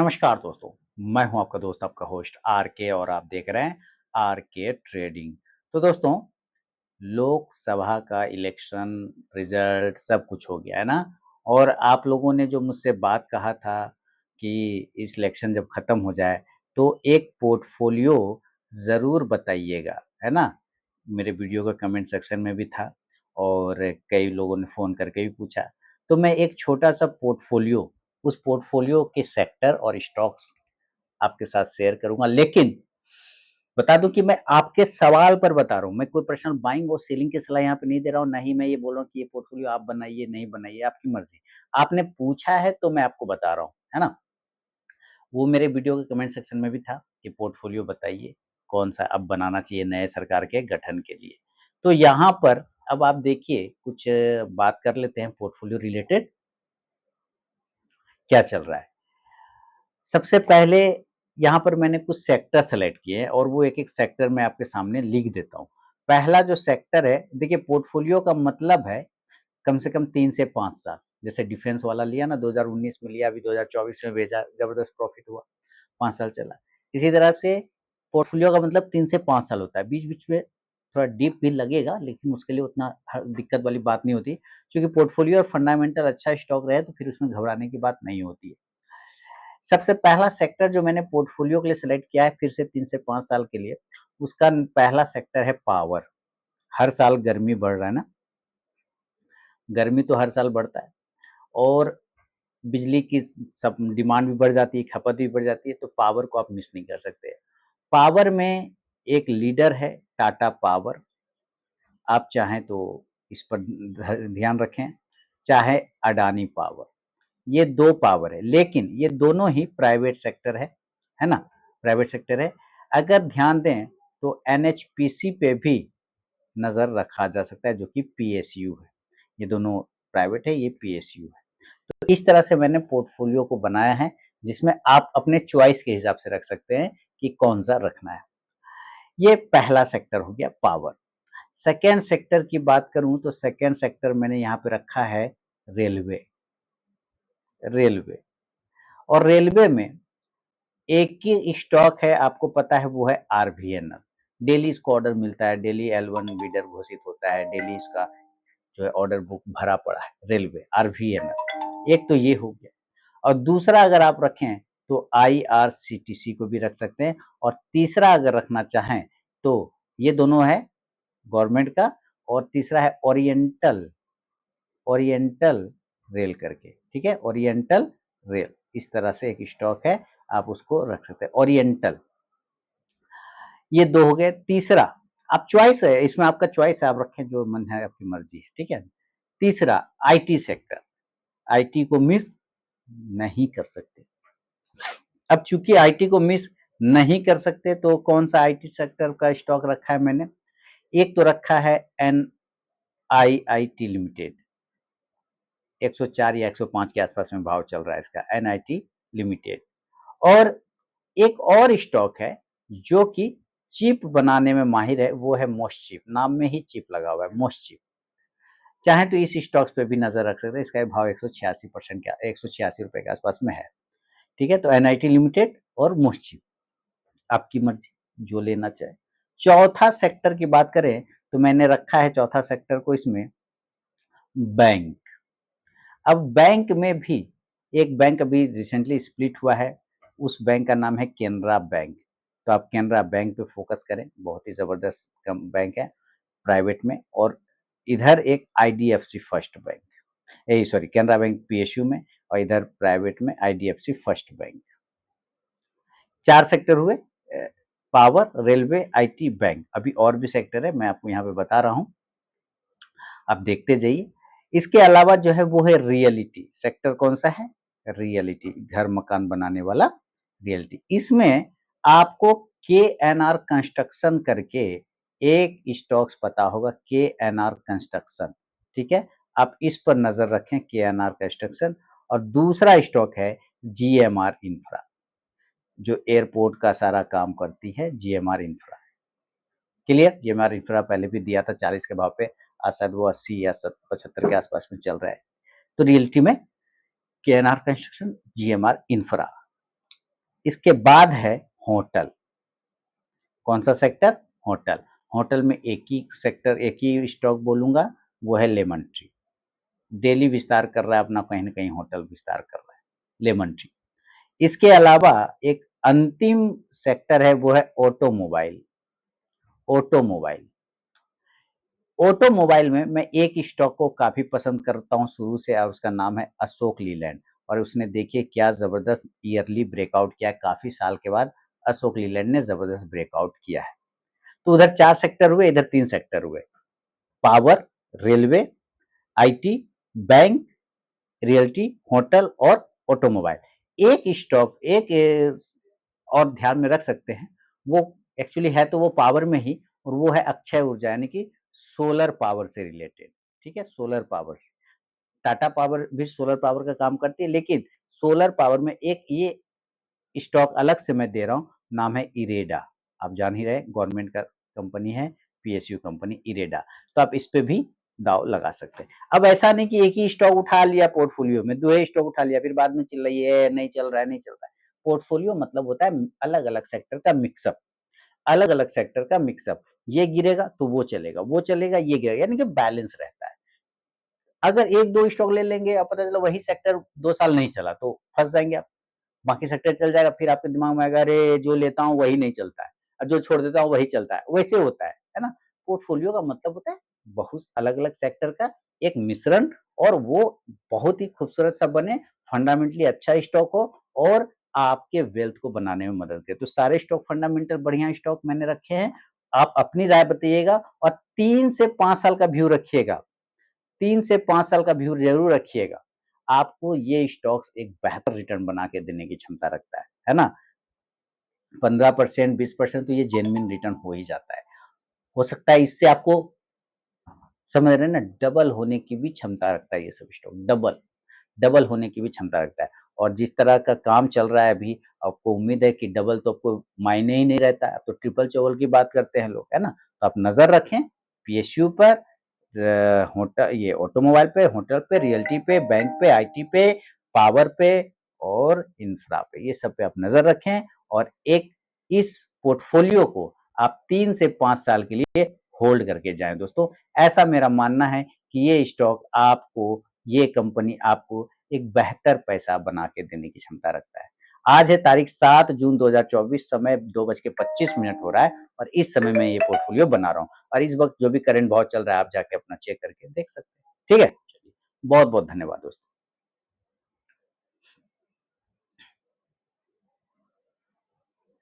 नमस्कार दोस्तों, मैं हूं आपका दोस्त आपका होस्ट आर के और आप देख रहे हैं आर के ट्रेडिंग। तो दोस्तों, लोकसभा का इलेक्शन रिजल्ट सब कुछ हो गया है ना। और आप लोगों ने जो मुझसे बात कहा था कि इस इलेक्शन जब खत्म हो जाए तो एक पोर्टफोलियो ज़रूर बताइएगा, है ना। मेरे वीडियो का कमेंट सेक्शन में भी था और कई लोगों ने फ़ोन करके भी पूछा। तो मैं एक छोटा सा पोर्टफोलियो, उस पोर्टफोलियो के सेक्टर और स्टॉक्स आपके साथ शेयर करूंगा, लेकिन बता दूं कि मैं आपके सवाल पर बता रहा हूं। मैं कोई पर्सनल बाइंग और सेलिंग की सलाह यहाँ पे नहीं दे रहा हूं, ना ही मैं ये बोल रहा हूं कि ये पोर्टफोलियो आप बनाइए नहीं बनाइए, आपकी मर्जी। आपने पूछा है तो मैं आपको बता रहा हूं, है ना। वो मेरे वीडियो के कमेंट सेक्शन में भी था कि पोर्टफोलियो बताइए कौन सा अब बनाना चाहिए नए सरकार के गठन के लिए। तो यहाँ पर अब आप देखिए, कुछ बात कर लेते हैं पोर्टफोलियो रिलेटेड क्या चल रहा है। सबसे पहले यहाँ पर मैंने कुछ सेक्टर सेलेक्ट किए हैं और वो एक-एक सेक्टर मैं आपके सामने लिख देता हूँ। पहला जो सेक्टर है, देखिए पोर्टफोलियो का मतलब है कम से कम 3 से 5 साल। जैसे डिफेंस वाला लिया ना, 2019 में लिया, अभी 2024 में बेचा, ज़बरदस्त प्रॉफिट हुआ, 5 साल चला। इसी तरह से पोर्टफोलियो का मतलब 3 से 5 साल होता है। बीच-बीच में थोड़ा डिप भी लगेगा, लेकिन उसके लिए उतना दिक्कत वाली बात नहीं होती, क्योंकि पोर्टफोलियो और फंडामेंटल अच्छा स्टॉक रहे तो फिर उसमें घबराने की बात नहीं होती है। सबसे पहला सेक्टर जो मैंने पोर्टफोलियो के लिए सेलेक्ट किया है फिर से 3 से 5 साल के लिए, उसका पहला सेक्टर है पावर। हर साल गर्मी बढ़ रहा है ना, गर्मी तो हर साल बढ़ता है और बिजली की सब डिमांड भी बढ़ जाती है, खपत भी बढ़ जाती है, तो पावर को आप मिस नहीं कर सकते। पावर में एक लीडर है टाटा पावर। आप चाहें तो इस पर ध्यान रखें, चाहे अडानी पावर, ये 2 पावर है, लेकिन ये दोनों ही प्राइवेट सेक्टर है ना? प्राइवेट सेक्टर है। अगर ध्यान दें तो एनएचपीसी पे भी नज़र रखा जा सकता है, जो कि पीएसयू है। ये दोनों प्राइवेट है, ये पीएसयू है। तो इस तरह से मैंने पोर्टफोलियो को बनाया है, जिसमें आप अपने चॉइस के हिसाब से रख सकते हैं कि कौन-सा रखना है। ये पहला सेक्टर हो गया पावर। सेकंड सेक्टर की बात करूँ तो सेकंड सेक्टर मैंने यहाँ पे रखा है रेलवे। रेलवे और रेलवे में एक ही स्टॉक है, आपको पता है, वो है आरवीएनएल। डेली इसको ऑर्डर मिलता है, डेली L1 बिडर घोषित होता है, डेली इसका जो है ऑर्डर बुक भरा पड़ा है, रेलवे आरवीएनएल। एक तो ये हो गया और दूसरा अगर आप रखें तो आईआरसीटीसी को भी रख सकते हैं और तीसरा अगर रखना चाहें तो ये दोनों है गवर्नमेंट का और तीसरा है ओरिएंटल, ओरिएंटल रेल करके, ठीक है, ओरिएंटल रेल। इस तरह से एक स्टॉक है, आप उसको रख सकते हैं ओरिएंटल। ये 2 हो गए। तीसरा, आप चॉइस है, इसमें आपका चॉइस है, आप रखें जो मन है, आपकी मर्जी है, ठीक है। तीसरा आईटी सेक्टर, आईटी को मिस नहीं कर सकते। अब चूंकि आईटी को मिस नहीं कर सकते तो कौन सा आईटी सेक्टर का स्टॉक रखा है मैंने, एक तो रखा है एनआईआईटी लिमिटेड। 104 या 105 के आसपास में भाव चल रहा है इसका, एनआईटी लिमिटेड। और एक और स्टॉक है जो कि चिप बनाने में माहिर है, वो है मोस्टचिप। नाम में ही चिप लगा हुआ है, मोस्टचिप। चाहे तो इस स्टॉक्स पे भी नजर रख सकते हैं, इसका भाव 186% का, 186 रुपए के आसपास में है, ठीक है। तो एनआईटी लिमिटेड और मोस्टचिप, आपकी मर्जी जो लेना चाहे। चौथा सेक्टर की बात करें तो मैंने रखा है चौथा सेक्टर को इसमें बैंक। अब बैंक में भी एक बैंक अभी रिसेंटली स्प्लिट हुआ है, उस बैंक का नाम है केनरा बैंक। तो आप केनरा बैंक पे फोकस करें, बहुत ही जबरदस्त बैंक है प्राइवेट में। और इधर एक आईडीएफसी फर्स्ट बैंक, ए सॉरी, केनरा बैंक पीएसयू में और इधर प्राइवेट में आईडीएफसी फर्स्ट बैंक। 4 सेक्टर हुए, पावर, रेलवे, आईटी, बैंक। अभी और भी सेक्टर है, मैं आपको यहाँ पे बता रहा हूँ, आप देखते जाइए। इसके अलावा जो है वो है रियलिटी सेक्टर। कौन सा है? रियलिटी, घर मकान बनाने वाला रियलिटी। इसमें आपको केएनआर कंस्ट्रक्शन करके एक स्टॉक्स पता होगा, केएनआर कंस्ट्रक्शन, ठीक है। आप इस पर नजर रखें, केएनआर कंस्ट्रक्शन। और दूसरा स्टॉक है जीएमआर इंफ्रा, जो एयरपोर्ट का सारा काम करती है, GMR infra. Clear? GMR infra पहले भी दिया था 40 के भाव पे, आज शायद वो 80 या 75 के आसपास में चल रहा है। तो रियलिटी में केएनआर कंस्ट्रक्शन, जीएमआर इंफ्रा। इसके बाद है होटल। कौन सा सेक्टर? होटल। होटल में एक ही सेक्टर, एक ही स्टॉक बोलूंगा, वो है लेमन ट्री। डेली विस्तार कर रहा है अपना, कहीं ना कहीं होटल विस्तार कर रहा है, लेमन ट्री। इसके अलावा एक अंतिम सेक्टर है, वो है ऑटोमोबाइल। ऑटोमोबाइल, ऑटोमोबाइल में मैं एक स्टॉक को काफी पसंद करता हूं शुरू से, और उसका नाम है अशोक लीलैंड। और उसने देखिए क्या जबरदस्त ईयरली ब्रेकआउट किया, काफी साल के बाद अशोक लीलैंड ने जबरदस्त ब्रेकआउट किया है। तो उधर 4 सेक्टर हुए, इधर 3 सेक्टर हुए। Power, railway, IT, bank, realty, hotel और ऑटोमोबाइल। एक स्टॉक, और ध्यान में रख सकते हैं, वो एक्चुअली है तो वो पावर में ही, और वो है अक्षय ऊर्जा, यानी कि सोलर पावर से रिलेटेड। ठीक है, सोलर पावर। टाटा पावर भी सोलर पावर का काम करती है, लेकिन सोलर पावर में एक ये स्टॉक अलग से मैं दे रहा हूँ, नाम है इरेडा। आप जान ही रहे, गवर्नमेंट का कंपनी है, पीएसयू कंपनी इरेडा। तो आप इस पे भी दाव लगा सकते हैं। अब ऐसा नहीं कि एक ही स्टॉक उठा लिया पोर्टफोलियो में, दो ही स्टॉक उठा लिया, फिर बाद में चिल्ला रही है नहीं चल रहा है, नहीं चल रहा है। पोर्टफोलियो मतलब होता है अलग अलग सेक्टर का मिक्सअप, अलग अलग सेक्टर का मिक्सअप। ये गिरेगा तो वो चलेगा, वो चलेगा ये गिरेगा, यानी कि बैलेंस रहता है। अगर एक दो स्टॉक ले लेंगे और पता चला वही सेक्टर 2 साल नहीं चला, तो फंस जाएंगे आप। बाकी सेक्टर चल जाएगा, फिर आपके दिमाग में आएगा अरे जो लेता हूँ वही नहीं चलता है, और जो छोड़ देता हूँ वही चलता है। वैसे होता है ना। पोर्टफोलियो का मतलब होता है बहुत अलग अलग सेक्टर का एक मिश्रण, और वो बहुत ही खूबसूरत सा बने, फंडामेंटली अच्छा स्टॉक हो, और आपके वेल्थ को बनाने में मदद करे। तो सारे स्टॉक फंडामेंटल बढ़िया स्टॉक मैंने रखे हैं। आप अपनी राय बताइएगा, और 3 से 5 साल का व्यू रखिएगा, 3 से 5 साल का व्यू जरूर रखिएगा। आपको ये स्टॉक्स एक बेहतर रिटर्न बना के देने की क्षमता रखता है ना। 15%, 20% तो ये जेन्युइन रिटर्न हो ही जाता है। हो सकता है इससे आपको, समझ रहे हैं ना, डबल होने की भी क्षमता रखता है ये सब स्टॉक, डबल डबल होने की भी क्षमता रखता है। और जिस तरह का काम चल रहा है अभी, आपको उम्मीद है कि डबल तो आपको मायने ही नहीं रहता है, अब तो ट्रिपल चौबल की बात करते हैं लोग, है ना। तो आप नजर रखें पीएसयू पर, होटल, ये ऑटोमोबाइल पे, होटल पे, रियल्टी पे, बैंक पे, आईटी पे, पावर पे और इंफ्रा पे, ये सब पे आप नजर रखें। और एक इस पोर्टफोलियो को आप 3 से 5 साल के लिए होल्ड करके जाएं दोस्तों। ऐसा मेरा मानना है कि ये स्टॉक आपको, ये कंपनी आपको एक बेहतर पैसा बना के देने की क्षमता रखता है। आज है तारीख 7 जून 2024, समय 2:25 हो रहा है, और इस समय मैं ये पोर्टफोलियो बना रहा हूँ। और इस वक्त जो भी करंट भाव चल रहा है, आप जाके अपना चेक करके देख सकते हैं। ठीक है, चलिए, बहुत बहुत धन्यवाद दोस्तों।